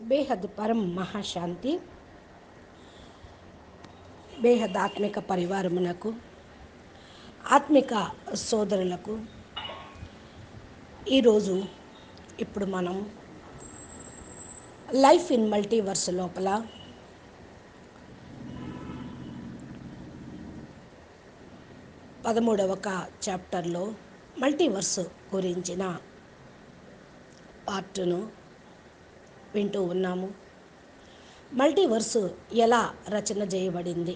బేహద్ పరం మహాశాంతి బేహద్ ఆత్మిక పరివారమునకు ఆత్మిక సోదరులకు ఈరోజు ఇప్పుడు మనం లైఫ్ ఇన్ మల్టీవర్స్ లోపల 13వ చాప్టర్లో మల్టీవర్స్ గురించిన పార్టును వింటూ ఉన్నాము. మల్టీవర్స్ ఎలా రచన చేయబడింది,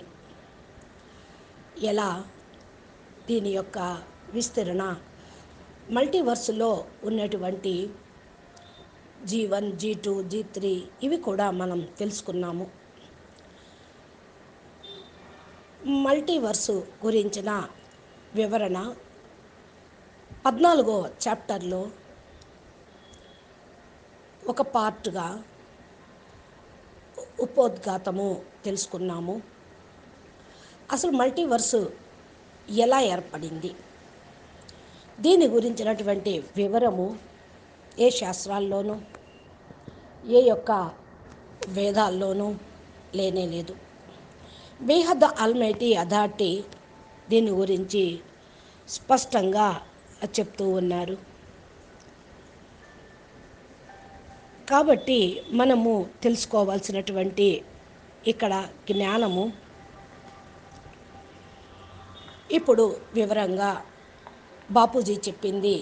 ఎలా దీని యొక్క విస్తరణ, మల్టీవర్స్లో ఉన్నటువంటి G1, G2, G3 ఇవి కూడా మనం తెలుసుకున్నాము. మల్టీవర్సు గురించిన వివరణ 14వ చాప్టర్లో ఒక పార్ట్గా ఉపోద్ఘాతము తెలుసుకున్నాము. అసలు మల్టీవర్సు ఎలా ఏర్పడింది, దీని గురించినటువంటి వివరము ఏ శాస్త్రాల్లోనూ ఏ యొక్క వేదాల్లోనూ లేనేలేదు. బేహద్ ఆల్మైటీ అథారిటీ దీని గురించి స్పష్టంగా చెప్తూ ఉన్నారు. కాబట్టి మనము తెలుసుకోవాల్సినటువంటి ఇక్కడ జ్ఞానము ఇప్పుడు వివరంగా బాపూజీ చెప్పింది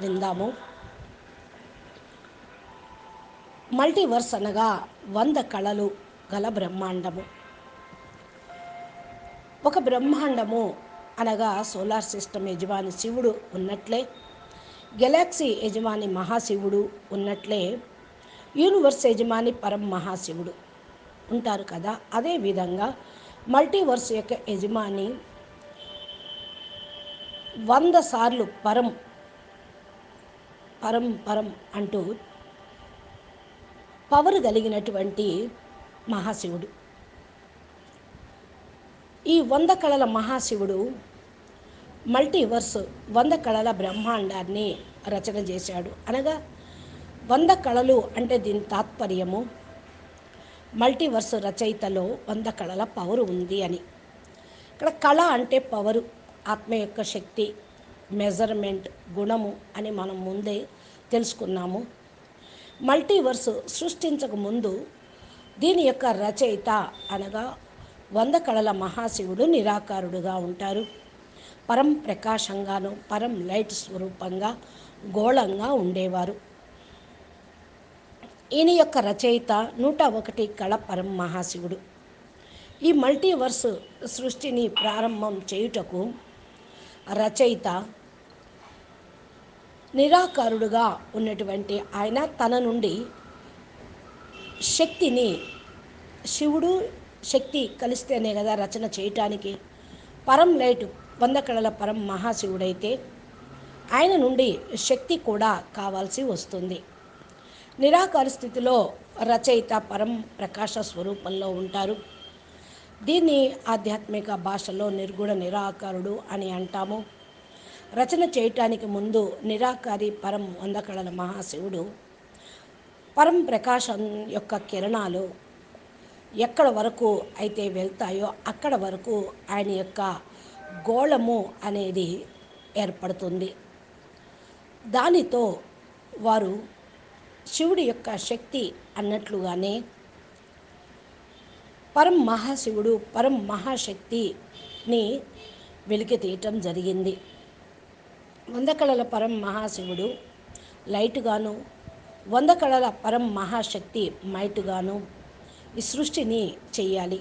విందాము. మల్టీవర్స్ అనగా 100 కళలు గల బ్రహ్మాండము. ఒక బ్రహ్మాండము అనగా సోలార్ సిస్టమ్ యజమాని శివుడు ఉన్నట్లే, గెలాక్సీ యజమాని మహాశివుడు ఉన్నట్లే, యూనివర్స్ యజమాని పరం మహాశివుడు ఉంటారు కదా. అదేవిధంగా మల్టీవర్స్ యొక్క యజమాని 100 సార్లు పరం పరం పరం అంటూ పవర్ కలిగినటువంటి మహాశివుడు. ఈ 100 కళల మహాశివుడు మల్టీవర్స్ 100 కళల బ్రహ్మాండాన్ని రచన చేశాడు. అనగా 100 కళలు అంటే దీని తాత్పర్యము మల్టీవర్స్ రచయితలో 100 కళల పవర్ ఉంది అని. ఇక్కడ కళ అంటే పవరు, ఆత్మ యొక్క శక్తి, మెజర్మెంట్, గుణము అని మనం ముందే తెలుసుకున్నాము. మల్టీవర్స్ సృష్టించక ముందు దీని యొక్క రచయిత అనగా 100 కళల మహాశివుడు నిరాకారుడుగా ఉంటారు. పరం ప్రకాశంగాను, పరం లైట్ స్వరూపంగా, గోళంగా ఉండేవారు. ఈయన యొక్క రచయిత 101 కళ పరం మహాశివుడు. ఈ మల్టీవర్స్ సృష్టిని ప్రారంభం చేయుటకు రచయిత నిరాకారుడుగా ఉన్నటువంటి ఆయన తన నుండి శక్తిని, శివుడు శక్తి కలిస్తేనే కదా రచన చేయటానికి. పరం లైట్ 100 కళల పరం మహాశివుడైతే ఆయన నుండి శక్తి కూడా కావాల్సి వస్తుంది. నిరాకార స్థితిలో రచయిత పరం ప్రకాశ స్వరూపంలో ఉంటారు. దీన్ని ఆధ్యాత్మిక భాషలో నిర్గుణ నిరాకారుడు అని అంటాము. రచన చేయటానికి ముందు నిరాకారి పరం 100 కళల మహాశివుడు పరం ప్రకాశం యొక్క కిరణాలు ఎక్కడ వరకు అయితే వెళ్తాయో అక్కడ వరకు ఆయన యొక్క గోళము అనేది ఏర్పడుతుంది. దానితో వారు శివుడి యొక్క శక్తి అన్నట్లుగానే పరం మహాశివుడు పరం మహాశక్తిని వెలికి తీయటం జరిగింది. 100 కళల పరం మహాశివుడు లైట్గాను, 100 కళల పరం మహాశక్తి మైట్గాను ఈ సృష్టిని చెయ్యాలి.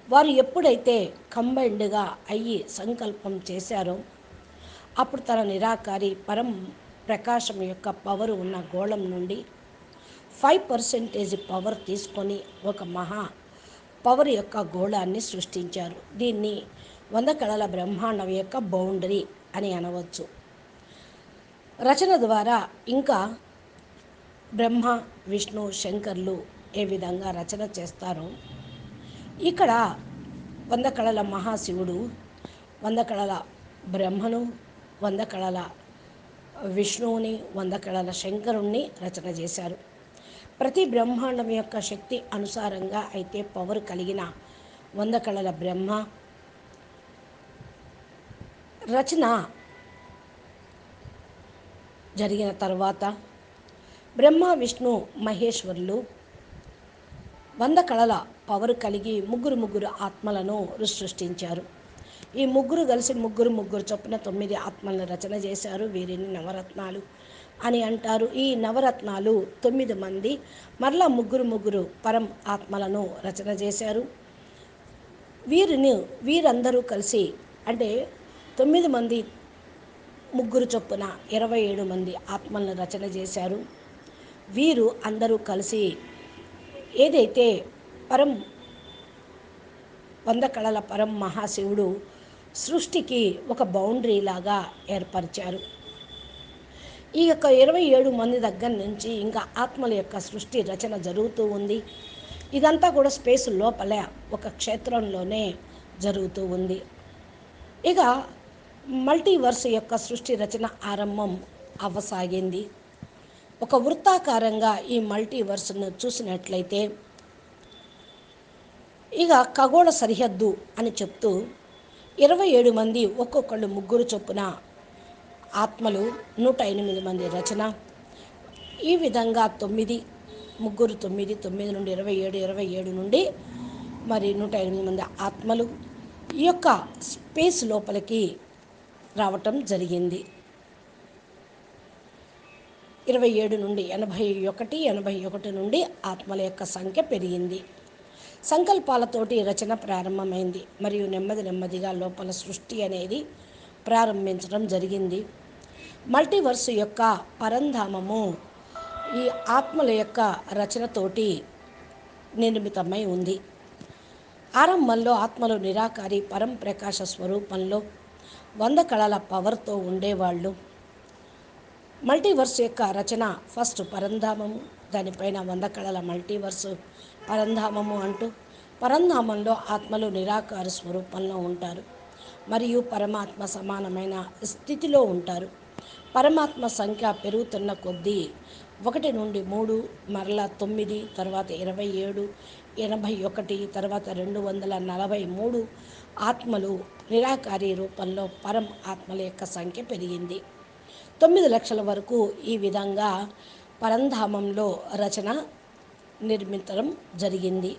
వారు ఎప్పుడైతే కంబైన్డ్గా అయ్యి సంకల్పం చేశారో అప్పుడు తన నిరాకారి పరం ప్రకాశం యొక్క పవర్ ఉన్న గోళం నుండి 5% పవర్ తీసుకొని ఒక మహా పవర్ యొక్క గోళాన్ని సృష్టించారు. దీన్ని 100 కళల బ్రహ్మాండం యొక్క బౌండరీ అని అనవచ్చు. రచన ద్వారా ఇంకా బ్రహ్మ, విష్ణు, శంకర్లు ఏ విధంగా రచన చేస్తారో ఇక్కడ 100 కళల మహాశివుడు 100 కళల బ్రహ్మను, 100 కళల విష్ణువుని, 100 కళల శంకరుణ్ణి రచన చేశారు. ప్రతి బ్రహ్మాండం యొక్క శక్తి అనుసారంగా అయితే పవర్ కలిగిన వంద కళల బ్రహ్మ రచన జరిగిన తర్వాత బ్రహ్మ విష్ణు మహేశ్వరులు వంద కళల పవర్ కలిగి ముగ్గురు ఆత్మలను సృష్టించారు. ఈ ముగ్గురు కలిసి ముగ్గురు చొప్పున 9 ఆత్మలను రచన చేశారు. వీరిని నవరత్నాలు అని అంటారు. ఈ నవరత్నాలు 9 మంది మరలా ముగ్గురు పరం ఆత్మలను రచన చేశారు. వీరందరూ కలిసి అంటే 9 మంది ముగ్గురు చొప్పున 27 మంది ఆత్మలను రచన చేశారు. వీరు అందరూ కలిసి ఏదైతే పరం వంద కళల పరం మహాశివుడు సృష్టికి ఒక బౌండరీ లాగా ఏర్పరిచారు. ఈ యొక్క 27 మంది దగ్గర నుంచి ఇంకా ఆత్మల యొక్క సృష్టి రచన జరుగుతూ ఉంది. ఇదంతా కూడా స్పేస్ లోపల ఒక క్షేత్రంలోనే జరుగుతూ ఉంది. ఇక మల్టీవర్స్ యొక్క సృష్టి రచన ఆరంభం అవ్వసాగింది. ఒక వృత్తాకారంగా ఈ మల్టీవర్స్ను చూసినట్లయితే ఇక ఖగోళ సరిహద్దు అని చెప్తూ 27 మంది ఒక్కొక్కళ్ళు ముగ్గురు చొప్పున ఆత్మలు 108 మంది రచన ఈ విధంగా 9 ముగ్గురు 9 నుండి 27 నుండి మరి 108 మంది ఆత్మలు ఈ యొక్క స్పేస్ లోపలికి రావటం జరిగింది. 27 నుండి 81 నుండి ఆత్మల యొక్క సంఖ్య పెరిగింది. సంకల్పాలతోటి రచన ప్రారంభమైంది మరియు నెమ్మదిగా లోపల సృష్టి అనేది ప్రారంభించడం జరిగింది. మల్టీవర్స్ యొక్క పరంధామము ఈ ఆత్మల యొక్క రచనతోటి నిర్మితమై ఉంది. ఆరంభంలో ఆత్మలు నిరాకారి పరం ప్రకాశ స్వరూపంలో 100 కళల పవర్తో ఉండేవాళ్ళు. మల్టీవర్స్ యొక్క రచన ఫస్ట్ పరంధామము, దానిపైన 100 కళల మల్టీవర్స్ పరంధామము అంటూ పరంధామంలో ఆత్మలు నిరాకార స్వరూపంలో ఉంటారు మరియు పరమాత్మ సమానమైన స్థితిలో ఉంటారు. పరమాత్మ సంఖ్య పెరుగుతున్న కొద్దీ 1 నుండి 3 మరలా 9 తర్వాత 27 81 తర్వాత 243 ఆత్మలు నిరాకారి రూపంలో పరం ఆత్మల యొక్క సంఖ్య పెరిగింది. 9 లక్షల వరకు ఈ విధంగా పరంధామంలో రచన నిర్మించడం జరిగింది.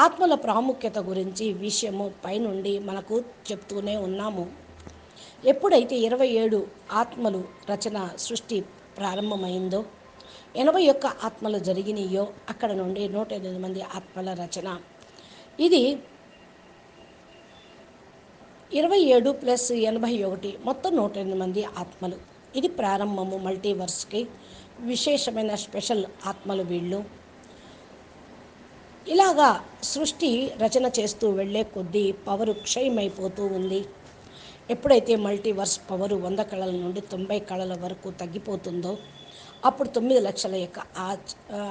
ఆత్మల ప్రాముఖ్యత గురించి విషయము పైనుండి మనకు చెప్తూనే ఉన్నాము. ఎప్పుడైతే 27 ఆత్మలు రచన సృష్టి ప్రారంభమైందో 81 ఆత్మలు జరిగినాయో అక్కడ నుండి 108 మంది ఆత్మల రచన. ఇది 27 ప్లస్ 81 మొత్తం 108 మంది ఆత్మలు. ఇది ప్రారంభము మల్టీవర్స్కి విశేషమైన స్పెషల్ ఆత్మలు వీళ్ళు. ఇలాగా సృష్టి రచన చేస్తూ వెళ్ళే కొద్దీ పవరు క్షయమైపోతూ ఉంది. ఎప్పుడైతే మల్టీవర్స్ పవరు 100 కళల నుండి 90 కళల వరకు తగ్గిపోతుందో అప్పుడు 9 లక్షల యొక్క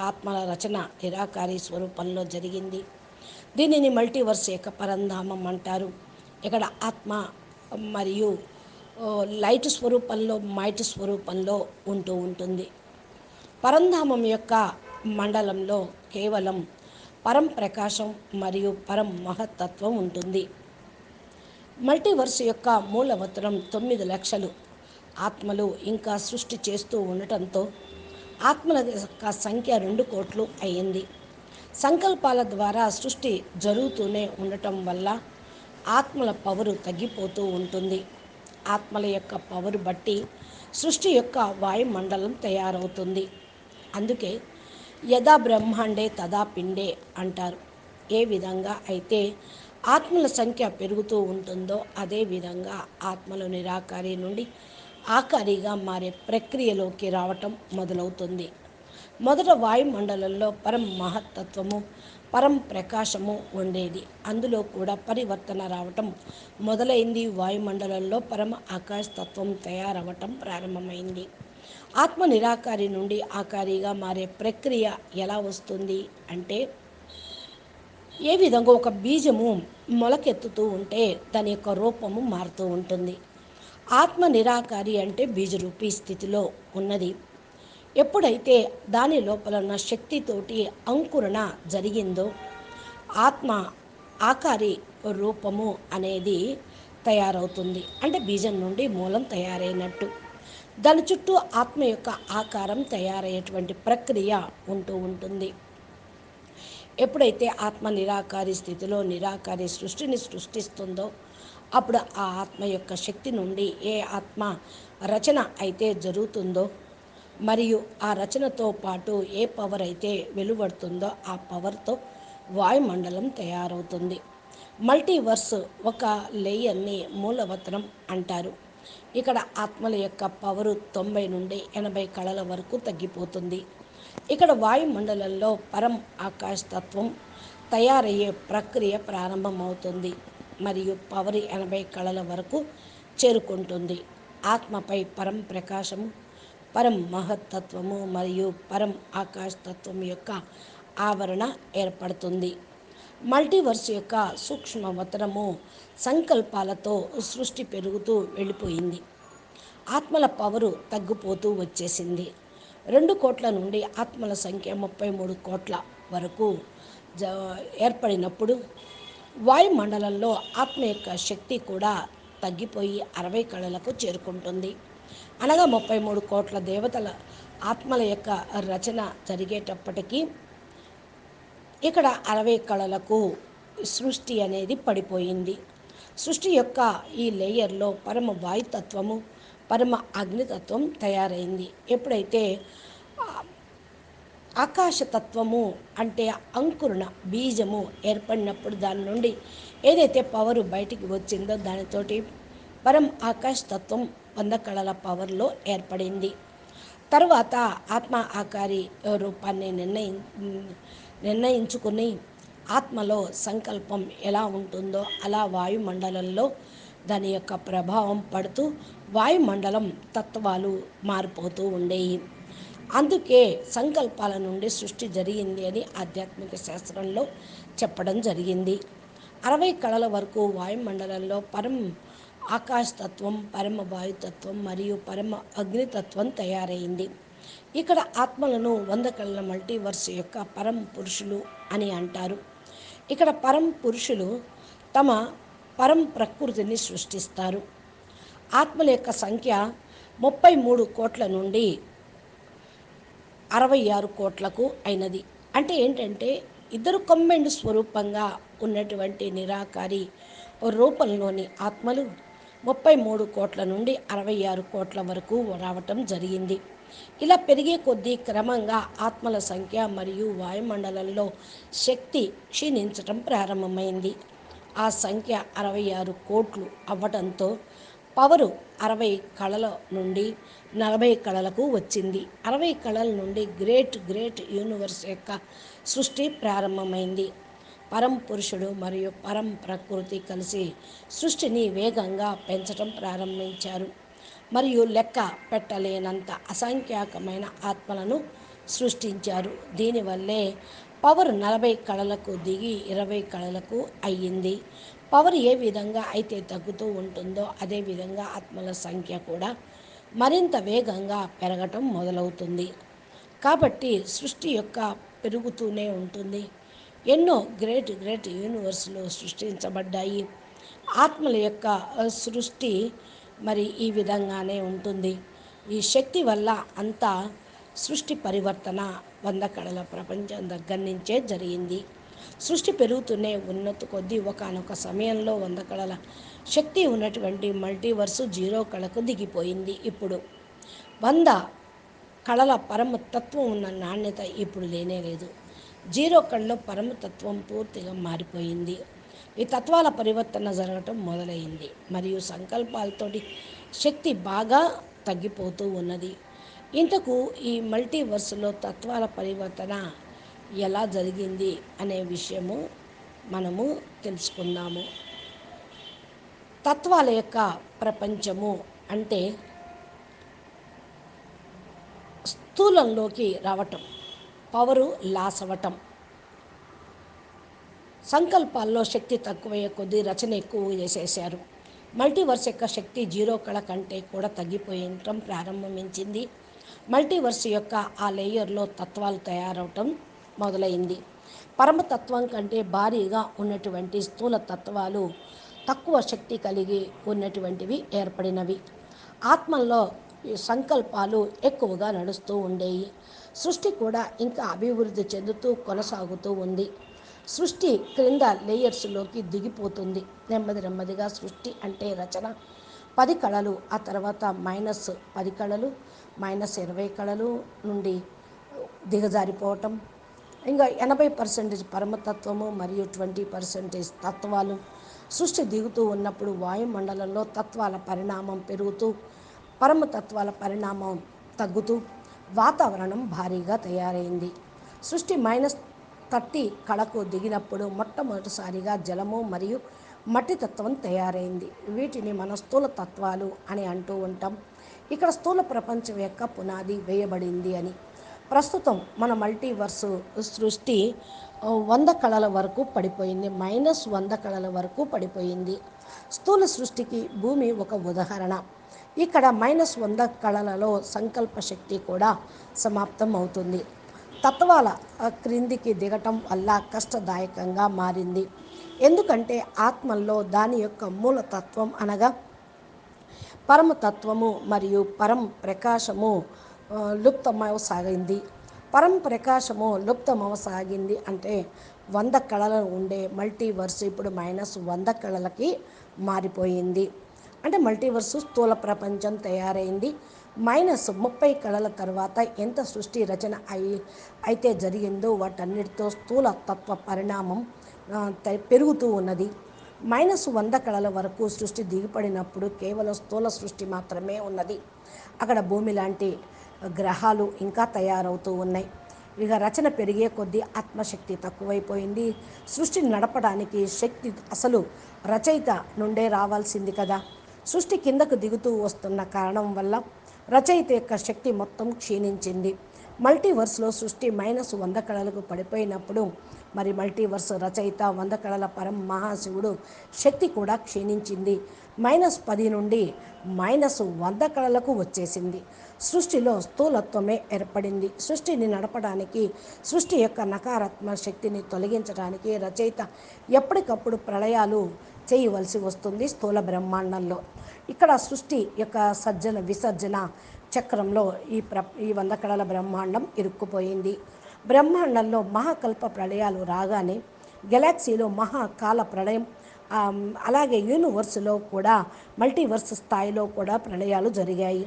ఆత్మల రచన నిరాకారి స్వరూపంలో జరిగింది. దీనిని మల్టీవర్స్ యొక్క పరంధామం అంటారు. ఇక్కడ ఆత్మ మరియు లైట్ స్వరూపంలో మైట్ స్వరూపంలో ఉంటూ ఉంటుంది. పరంధామం యొక్క మండలంలో కేవలం పరం ప్రకాశం మరియు పరం మహత్తత్వం ఉంటుంది. మల్టీవర్స్ యొక్క మూలవతరం 9 లక్షలు ఆత్మలు ఇంకా సృష్టి చేస్తూ ఉండటంతో ఆత్మల యొక్క సంఖ్య 2 కోట్లు అయ్యింది. సంకల్పాల ద్వారా సృష్టి జరుగుతూనే ఉండటం వల్ల ఆత్మల పవరు తగ్గిపోతూ ఉంటుంది. ఆత్మల యొక్క పవరు బట్టి సృష్టి యొక్క వాయుమండలం తయారవుతుంది. అందుకే యదా బ్రహ్మాండే తదా పిండే అంటారు. ఏ విధంగా అయితే ఆత్మల సంఖ్య పెరుగుతూ ఉంటుందో అదే విధంగా ఆత్మలు నిరాకారి నుండి ఆకారిగా మారే ప్రక్రియలోకి రావటం మొదలవుతుంది. మొదట వాయుమండలంలో పరం మహత్తత్వము పరం ప్రకాశము ఉండేది. అందులో కూడా పరివర్తన రావటం మొదలైంది. వాయుమండలంలో పరమ ఆకాశతత్వం తయారవటం ప్రారంభమైంది. ఆత్మ నిరాకారి నుండి ఆకారిగా మారే ప్రక్రియ ఎలా వస్తుంది అంటే ఏ విధంగా ఒక బీజము మొలకెత్తుతూ ఉంటే దాని యొక్క రూపము మారుతూ ఉంటుంది. ఆత్మ నిరాకారి అంటే బీజరూపీ స్థితిలో ఉన్నది. ఎప్పుడైతే దాని లోపల ఉన్న శక్తితోటి అంకురణ జరిగిందో ఆత్మ ఆకారి రూపము అనేది తయారవుతుంది. అంటే బీజం నుండి మూలం తయారైనట్టు దాని చుట్టూ ఆత్మ యొక్క ఆకారం తయారయ్యేటువంటి ప్రక్రియ ఉంటూ ఉంటుంది. ఎప్పుడైతే ఆత్మ నిరాకారి స్థితిలో నిరాకారి సృష్టిని సృష్టిస్తుందో అప్పుడు ఆ ఆత్మ యొక్క శక్తి నుండి ఏ ఆత్మ రచన అయితే జరుగుతుందో మరియు ఆ రచనతో పాటు ఏ పవర్ అయితే వెలువడుతుందో ఆ పవర్తో వాయుమండలం తయారవుతుంది. మల్టీవర్స్ ఒక లేయర్ని మూలవతనం అంటారు. ఇక్కడ ఆత్మల యొక్క పవరు 90 నుండి 80 కళల వరకు తగ్గిపోతుంది. ఇక్కడ వాయుమండలంలో పరం ఆకాశతత్వం తయారయ్యే ప్రక్రియ ప్రారంభమవుతుంది మరియు పవర్ 80 కళల వరకు చేరుకుంటుంది. ఆత్మపై పరం ప్రకాశము, పరం మహత్తత్వము మరియు పరం ఆకాశతత్వం యొక్క ఆవరణ ఏర్పడుతుంది. మల్టీవర్స్ యొక్క సూక్ష్మవతరము సంకల్పాలతో సృష్టి పెరుగుతూ వెళ్ళిపోయింది. ఆత్మల పవరు తగ్గిపోతూ వచ్చేసింది. 2 కోట్ల నుండి ఆత్మల సంఖ్య 33 కోట్ల వరకు ఏర్పడినప్పుడు వాయుమండలంలో ఆత్మ యొక్క శక్తి కూడా తగ్గిపోయి 60 కళలకు చేరుకుంటుంది. అనగా 33 కోట్ల దేవతల ఆత్మల యొక్క రచన జరిగేటప్పటికీ ఇక్కడ 60 కళలకు సృష్టి అనేది పడిపోయింది. సృష్టి యొక్క ఈ లేయర్లో పరమ వాయుతత్వము, పరమ అగ్నితత్వం తయారైంది. ఎప్పుడైతే ఆకాశతత్వము అంటే అంకురణ బీజము ఏర్పడినప్పుడు దాని నుండి ఏదైతే పవరు బయటికి వచ్చిందో దానితోటి పరం ఆకాశతత్వం 100 కళల పవర్లో ఏర్పడింది. తర్వాత ఆత్మ ఆకారి రూపాన్ని నిర్ణయించుకుని ఆత్మలో సంకల్పం ఎలా ఉంటుందో అలా వాయుమండలంలో దాని యొక్క ప్రభావం పడుతూ వాయుమండలం తత్వాలు మారిపోతూ ఉండేవి. అందుకే సంకల్పాల నుండి సృష్టి జరిగింది అని ఆధ్యాత్మిక శాస్త్రంలో చెప్పడం జరిగింది. 60 కళల వరకు వాయుమండలంలో పరం ఆకాశతత్వం, పరమ వాయుతత్వం మరియు పరమ అగ్నితత్వం తయారైంది. ఇక్కడ ఆత్మలను 100 కళల మల్టీవర్స్ యొక్క పరం పురుషులు అని అంటారు. ఇక్కడ పరం పురుషులు తమ పరం ప్రకృతిని సృష్టిస్తారు. ఆత్మల యొక్క సంఖ్య 33 కోట్ల నుండి 66 కోట్లకు అయినది. అంటే ఏంటంటే ఇద్దరు కంబైన్డ్ స్వరూపంగా ఉన్నటువంటి నిరాకారి రూపంలోని ఆత్మలు 33 కోట్ల నుండి 66 కోట్ల వరకు రావటం జరిగింది. ఇలా పెరిగే కొద్దీ క్రమంగా ఆత్మల సంఖ్య మరియు వాయుమండలంలో శక్తి క్షీణించటం ప్రారంభమైంది. ఆ సంఖ్య 66 కోట్లు అవ్వటంతో పవరు 60 కళల నుండి 40 కళలకు వచ్చింది. 60 కళల నుండి గ్రేట్ యూనివర్స్ యొక్క సృష్టి ప్రారంభమైంది. పరం పురుషుడు మరియు పరం ప్రకృతి కలిసి సృష్టిని వేగంగా పెంచడం ప్రారంభించారు మరియు లెక్క పెట్టలేనంత అసంఖ్యాకమైన ఆత్మలను సృష్టించారు. దీనివల్లే పవర్ 40 కళలకు దిగి 20 కళలకు అయ్యింది. పవర్ ఏ విధంగా అయితే తగ్గుతూ ఉంటుందో అదేవిధంగా ఆత్మల సంఖ్య కూడా మరింత వేగంగా పెరగటం మొదలవుతుంది. కాబట్టి సృష్టి యొక్క పెరుగుతూనే ఉంటుంది. ఎన్నో గ్రేట్ యూనివర్సులు సృష్టించబడ్డాయి. ఆత్మల యొక్క సృష్టి మరి ఈ విధంగానే ఉంటుంది. ఈ శక్తి వల్ల అంతా సృష్టి పరివర్తన 100 కళల ప్రపంచం దగ్గర నుంచే జరిగింది. సృష్టి పెరుగుతూనే ఉన్నత కొద్దీ ఒకానొక సమయంలో 100 కళల శక్తి ఉన్నటువంటి మల్టీవర్స్ 0 కళకు దిగిపోయింది. ఇప్పుడు 100 కళల పరమతత్వం ఉన్న నాణ్యత ఇప్పుడు లేనే లేదు. 0 కళలో పరమతత్వం పూర్తిగా మారిపోయింది. ఈ తత్వాల పరివర్తన జరగటం మొదలైంది మరియు సంకల్పాలతోటి శక్తి బాగా తగ్గిపోతూ ఉన్నది. ఇంతకు ఈ మల్టీవర్స్లో తత్వాల పరివర్తన ఎలా జరిగింది అనే విషయము మనము తెలుసుకుందాము. తత్వాల యొక్క ప్రపంచము అంటే స్థూలంలోకి రావటం, పవరు లాస్ అవ్వటం, సంకల్పాల్లో శక్తి తక్కువయ్యే కొద్దీ రచన ఎక్కువ చేసేశారు. మల్టీవర్స్ యొక్క శక్తి 0 కళ కంటే కూడా తగ్గిపోయటం ప్రారంభించింది. మల్టీవర్స్ యొక్క ఆ లేయర్లో తత్వాలు తయారవటం మొదలైంది. పరమతత్వం కంటే భారీగా ఉన్నటువంటి స్థూల తత్వాలు తక్కువ శక్తి కలిగి ఉన్నటువంటివి ఏర్పడినవి. ఆత్మల్లో ఈ సంకల్పాలు ఎక్కువగా నడుస్తూ ఉండేవి. సృష్టి కూడా ఇంకా అభివృద్ధి చెందుతూ కొనసాగుతూ ఉంది. సృష్టి క్రింద లేయర్స్లోకి దిగిపోతుంది. నెమ్మదిగా సృష్టి అంటే రచన 10 కళలు, ఆ తర్వాత -10 కళలు, -20 కళలు నుండి దిగజారిపోవటం, ఇంకా 80% పరమతత్వము మరియు 20% తత్వాలు. సృష్టి దిగుతూ ఉన్నప్పుడు వాయుమండలంలో తత్వాల పరిణామం పెరుగుతూ పరమతత్వాల పరిణామం తగ్గుతూ వాతావరణం భారీగా తయారైంది. సృష్టి -30 కళకు దిగినప్పుడు మొట్టమొదటిసారిగా జలము మరియు మట్టి తత్వం తయారైంది. వీటిని మనం స్థూల తత్వాలు అని అంటూ ఉంటాం. ఇక్కడ స్థూల ప్రపంచం యొక్క పునాది వేయబడింది అని. ప్రస్తుతం మన మల్టీవర్సు సృష్టి 100 కళల వరకు పడిపోయింది. -100 కళల వరకు పడిపోయింది. స్థూల సృష్టికి భూమి ఒక ఉదాహరణ. ఇక్కడ -100 కళలలో సంకల్ప శక్తి కూడా సమాప్తం అవుతుంది. తత్వాల క్రిందికి దిగటం వల్ల కష్టదాయకంగా మారింది. ఎందుకంటే ఆత్మల్లో దాని యొక్క మూలతత్వం అనగా పరమతత్వము మరియు పరం ప్రకాశము లుప్తమవసాగింది. పరం ప్రకాశము లుప్తమవసాగింది అంటే 100 కళలు ఉండే మల్టీవర్స్ ఇప్పుడు -100 కళలకి మారిపోయింది. అంటే మల్టీవర్సు స్థూల ప్రపంచం తయారైంది. -30 కళల తర్వాత ఎంత సృష్టి రచన అయితే జరిగిందో వాటన్నిటితో స్థూల తత్వ పరిణామం పెరుగుతూ ఉన్నది. -100 కళల వరకు సృష్టి దిగిపడినప్పుడు కేవలం స్థూల సృష్టి మాత్రమే ఉన్నది. అక్కడ భూమి లాంటి గ్రహాలు ఇంకా తయారవుతూ ఉన్నాయి. ఇక రచన పెరిగే కొద్దీ ఆత్మశక్తి తక్కువైపోయింది. సృష్టిని నడపడానికి శక్తి అసలు రచయిత నుండే రావాల్సింది కదా. సృష్టి కిందకు దిగుతూ వస్తున్న కారణం వల్ల రచయిత యొక్క శక్తి మొత్తం క్షీణించింది. మల్టీవర్స్లో సృష్టి -100 కళలకు పడిపోయినప్పుడు మరి మల్టీవర్స్ రచయిత 100 కళల పరం మహాశివుడు శక్తి కూడా క్షీణించింది. -10 నుండి -100 కళలకు వచ్చేసింది. సృష్టిలో స్థూలత్వమే ఏర్పడింది. సృష్టిని నడపడానికి, సృష్టి యొక్క నకారాత్మక శక్తిని తొలగించడానికి రచయిత ఎప్పటికప్పుడు ప్రళయాలు చేయవలసి వస్తుంది స్థూల బ్రహ్మాండంలో. ఇక్కడ సృష్టి యొక్క సర్జన విసర్జన చక్రంలో ఈ 100 కళల బ్రహ్మాండం ఇరుక్కుపోయింది. బ్రహ్మాండంలో మహాకల్ప ప్రళయాలు రాగానే గెలాక్సీలో మహాకాల ప్రళయం, అలాగే యూనివర్సులో కూడా మల్టీవర్స్ స్థాయిలో కూడా ప్రళయాలు జరిగాయి.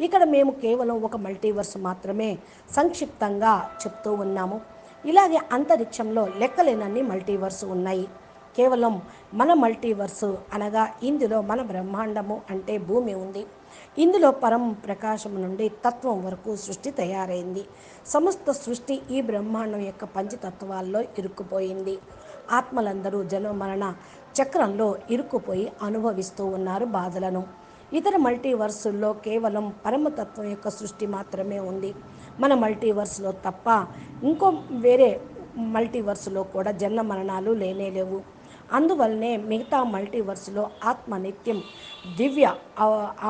ఇక్కడ మేము కేవలం ఒక మల్టీవర్స్ మాత్రమే సంక్షిప్తంగా చెప్తూ ఉన్నాము. ఇలాగే అంతరిక్షంలో లెక్కలేనన్ని మల్టీవర్స్ ఉన్నాయి. కేవలం మన మల్టీవర్సు అనగా ఇందులో మన బ్రహ్మాండము అంటే భూమి ఉంది. ఇందులో పరం ప్రకాశం నుండి తత్వం వరకు సృష్టి తయారైంది. సమస్త సృష్టి ఈ బ్రహ్మాండం యొక్క పంచతత్వాల్లో ఇరుక్కుపోయింది. ఆత్మలందరూ జన్మమరణ చక్రంలో ఇరుక్కుపోయి అనుభవిస్తూ ఉన్నారు బాధలను. ఇతర మల్టీవర్సుల్లో కేవలం పరమతత్వం యొక్క సృష్టి మాత్రమే ఉంది. మన మల్టీవర్స్లో తప్ప ఇంకో వేరే మల్టీవర్స్లో కూడా జన్మ మరణాలు లేనేలేవు. అందువల్లనే మిగతా మల్టీవర్స్లో ఆత్మ నిత్యం దివ్య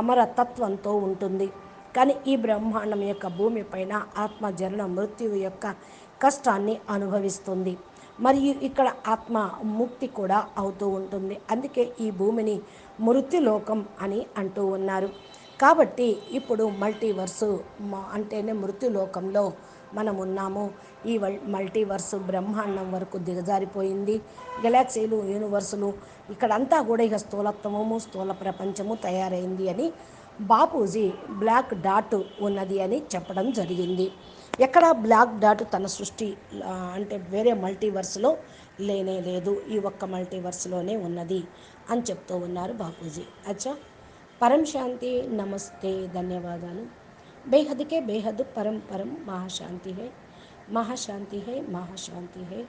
అమరతత్వంతో ఉంటుంది. కానీ ఈ బ్రహ్మాండం యొక్క భూమిపైన ఆత్మ జనన మృత్యువు యొక్క కష్టాన్ని అనుభవిస్తుంది. మరియు ఇక్కడ ఆత్మ ముక్తి కూడా అవుతూ ఉంటుంది. అందుకే ఈ భూమిని మృత్యులోకం అని అంటూ ఉన్నారు. కాబట్టి ఇప్పుడు మల్టీవర్సు అంటేనే మృత్యులోకంలో మనం ఉన్నాము. ఈ మల్టీవర్సు బ్రహ్మాండం వరకు దిగజారిపోయింది. గెలాక్సీలు, యూనివర్సులు ఇక్కడంతా కూడా ఇక స్థూలత్వము, స్థూల ప్రపంచము తయారైంది అని బాపూజీ బ్లాక్ డాట్ ఉన్నది అని చెప్పడం జరిగింది. ఎక్కడ బ్లాక్ డాట్ తన సృష్టి అంటే వేరే మల్టీవర్స్లో లేనే లేదు, ఈ ఒక్క మల్టీవర్స్లోనే ఉన్నది అని చెప్తూ ఉన్నారు బాపూజీ. అచ్చా, పరం శాంతి. నమస్తే, ధన్యవాదాలు. బేహద్కే బేహద్ పరం పరం మహాశాంతి హై, మహాశాంతి హై, మహాశాంతి హై.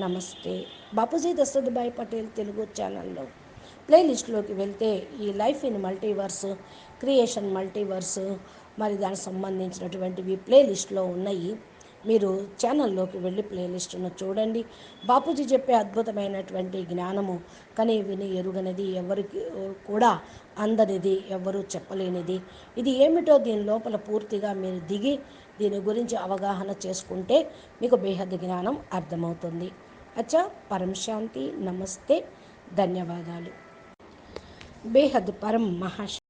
నమస్తే. బాపూజీ దశరథ్ భాయ్ పటేల్ తెలుగు ఛానల్లో ప్లేలిస్ట్లోకి వెళ్తే ఈ life in multiverse, creation multiverse మరి దానికి సంబంధించినటువంటివి ప్లేలిస్ట్లో ఉన్నాయి. మీరు ఛానల్లోకి వెళ్ళి ప్లేలిస్టును చూడండి. బాపూజీ చెప్పే అద్భుతమైనటువంటి జ్ఞానము కని విని ఎరుగనిది, ఎవరికి కూడా అందనిది, ఎవరు చెప్పలేనిది. ఇది ఏమిటో దీని లోపల పూర్తిగా మీరు దిగి దీని గురించి అవగాహన చేసుకుంటే మీకు బేహద్ జ్ఞానం అర్థమవుతుంది. అచ్చా, పరం శాంతి, నమస్తే, ధన్యవాదాలు. బేహద్ పరం మహాశ